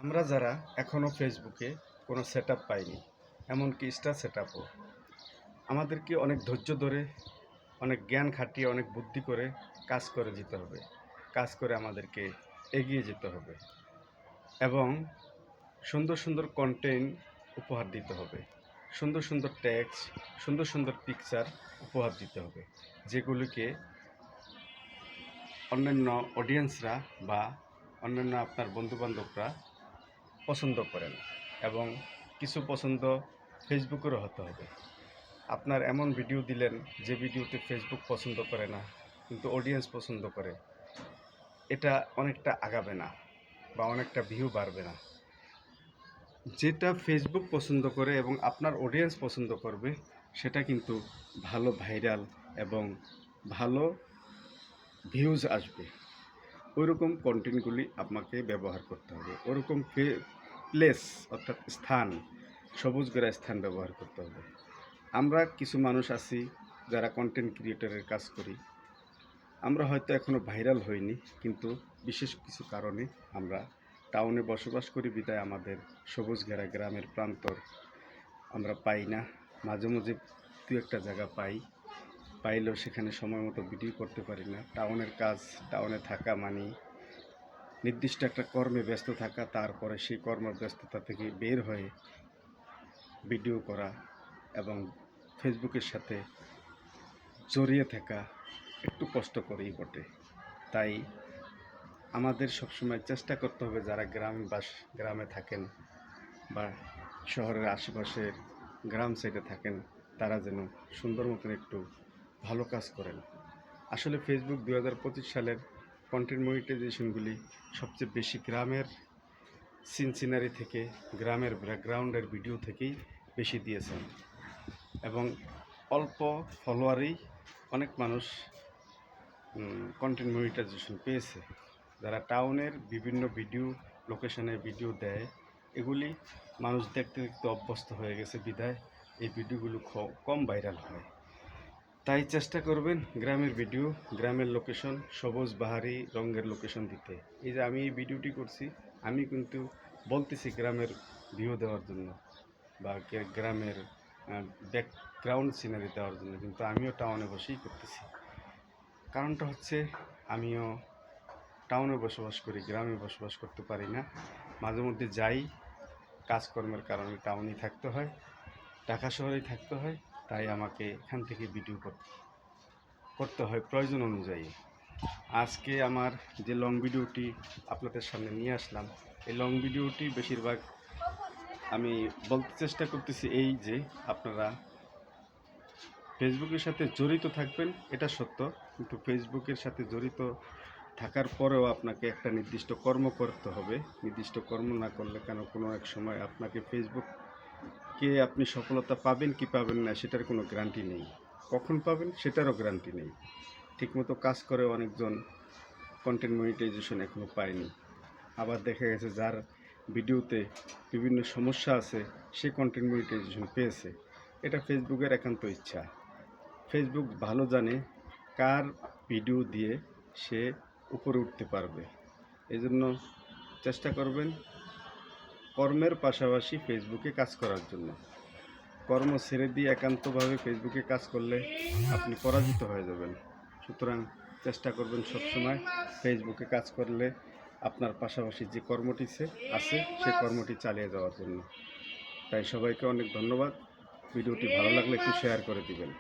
আমরা যারা এখনও ফেসবুকে কোনো সেটআপ পাইনি, এমনকি স্টার সেটআপও, আমাদেরকে অনেক ধৈর্য ধরে, অনেক জ্ঞান খাটিয়ে, অনেক বুদ্ধি করে কাজ করে যেতে হবে। কাজ করে আমাদেরকে এগিয়ে যেতে হবে এবং সুন্দর সুন্দর কন্টেন্ট উপহার দিতে হবে, সুন্দর সুন্দর টেক্সট, সুন্দর সুন্দর পিকচার উপহার দিতে হবে, যেগুলিকে অন্যান্য অডিয়েন্সরা বা অন্যান্য আপনার বন্ধুবান্ধবরা পছন্দ করেন এবং কিছু পছন্দ ফেসবুকেরও হতে হবে। আপনার এমন ভিডিও দিলেন যে ভিডিওতে ফেসবুক পছন্দ করে না কিন্তু অডিয়েন্স পছন্দ করে, এটা অনেকটা আগাবে না বা অনেকটা ভিউ বাড়বে না। যেটা ফেসবুক পছন্দ করে এবং আপনার অডিয়েন্স পছন্দ করবে সেটা কিন্তু ভালো ভাইরাল এবং ভালো ভিউজ আসবে। ওইরকম কন্টেন্টগুলি আপনাকে ব্যবহার করতে হবে। ওরকম প্লেস অর্থাৎ স্থান, সবুজ ঘেরা স্থান ব্যবহার করতে হবে। আমরা কিছু মানুষ আছি যারা কন্টেন্ট ক্রিয়েটরের কাজ করি। আমরা হয়তো এখনও ভাইরাল হইনি, কিন্তু বিশেষ কিছু কারণে আমরা টাউনে বসবাস করি বিধায় আমাদের সবুজ ঘেরা গ্রামের প্রান্তর আমরা পাই না। মাঝে মাঝে দু একটা জায়গা পাইলেও সেখানে সময় মতো ভিডিও করতে পারি না। টাউনের কাজ, টাউনে থাকা মানে নির্দিষ্ট একটা কর্মে ব্যস্ত থাকা, তারপরে সেই কর্মব্যস্ততা থেকে বের হয়ে ভিডিও করা এবং ফেসবুকের সাথে জড়িয়ে থাকা একটু কষ্টকরই বটে। তাই আমাদের সবসময় চেষ্টা করতে হবে, যারা গ্রামে থাকেন বা শহরের আশেপাশের গ্রাম সাইডে থাকেন, তারা যেন সুন্দর মতন একটু ভালো কাজ করেন। আসলে ফেসবুক 2025 সালের কন্টেন্ট মনিটাইজেশনগুলি সবচেয়ে বেশি গ্রামের সিনারি থেকে, গ্রামের ব্যাকগ্রাউন্ডের ভিডিও থেকেই বেশি দিয়েছেন এবং অল্প ফলোয়ারেই অনেক মানুষ কন্টেন্ট মনিটাইজেশন পেয়েছে। যারা টাউনের বিভিন্ন ভিডিও লোকেশনে ভিডিও দেয়, এগুলি মানুষ দেখতে দেখতে অভ্যস্ত হয়ে গেছে বিধায় এই ভিডিওগুলো কম ভাইরাল হয়। তাই চেষ্টা করবেন গ্রামের ভিডিও, গ্রামের লোকেশন, সবুজ বাহারি রঙের লোকেশন দিতে। এই যে আমি এই ভিডিওটি করছি, আমি কিন্তু বলতেছি গ্রামের ভিউ দেওয়ার জন্য বা গ্রামের ব্যাকগ্রাউন্ড সিনারি দেওয়ার জন্য, কিন্তু আমিও টাউনে বসেই করতেছি। কারণটা হচ্ছে আমিও টাউনে বসবাস করি, গ্রামে বসবাস করতে পারি না। মাঝে মধ্যে যাই, কাজকর্মের কারণে টাউনেই থাকতে হয়, ঢাকা শহরেই থাকতে হয়। তাই আমাকে এখান থেকে ভিডিও করতে হয় প্রয়োজন অনুযায়ী। আজকে আমার যে লং ভিডিওটি আপনাদের সামনে নিয়ে আসলাম, এই লং ভিডিওটি বেশিরভাগ আমি বলতে চেষ্টা করতেছি এই যে আপনারা ফেসবুকের সাথে জড়িত থাকবেন, এটা সত্য, কিন্তু ফেসবুকের সাথে জড়িত থাকার পরেও আপনাকে একটা নির্দিষ্ট কর্ম করতে হবে। নির্দিষ্ট কর্ম না করলে কোনো এক সময় আপনাকে ফেসবুককে আপনি সফলতা পাবেন কি পাবেন না সেটার কোনো গ্যারান্টি নেই। কখন পাবেন সেটারও গ্যারান্টি নেই। ঠিকমতো কাজ করে অনেকজন কন্টেন্ট মনিটাইজেশন এখনও পায়নি। আবার দেখা গেছে যার ভিডিওতে বিভিন্ন সমস্যা আছে সে কন্টেন্ট মনিটাইজেশন পেয়েছে। এটা ফেসবুকের একান্ত ইচ্ছা। ফেসবুক ভালো জানে কার ভিডিও দিয়ে সে উপরে উঠতে পারবে। এই জন্য চেষ্টা করবেন কর্মের পাশাপাশি ফেসবুকে কাজ করার জন্য। কর্ম ছেড়ে দিয়ে একান্তভাবে ফেসবুকে কাজ করলে আপনি পরাজিত হয়ে যাবেন। সুতরাং চেষ্টা করবেন সবসময় ফেসবুকে কাজ করলে আপনার পাশাপাশি যে কর্মটি আছে সেই কর্মটি চালিয়ে যাওয়ার জন্য। তাই সবাইকে অনেক ধন্যবাদ। ভিডিওটি ভালো লাগলে একটু শেয়ার করে দিবেন।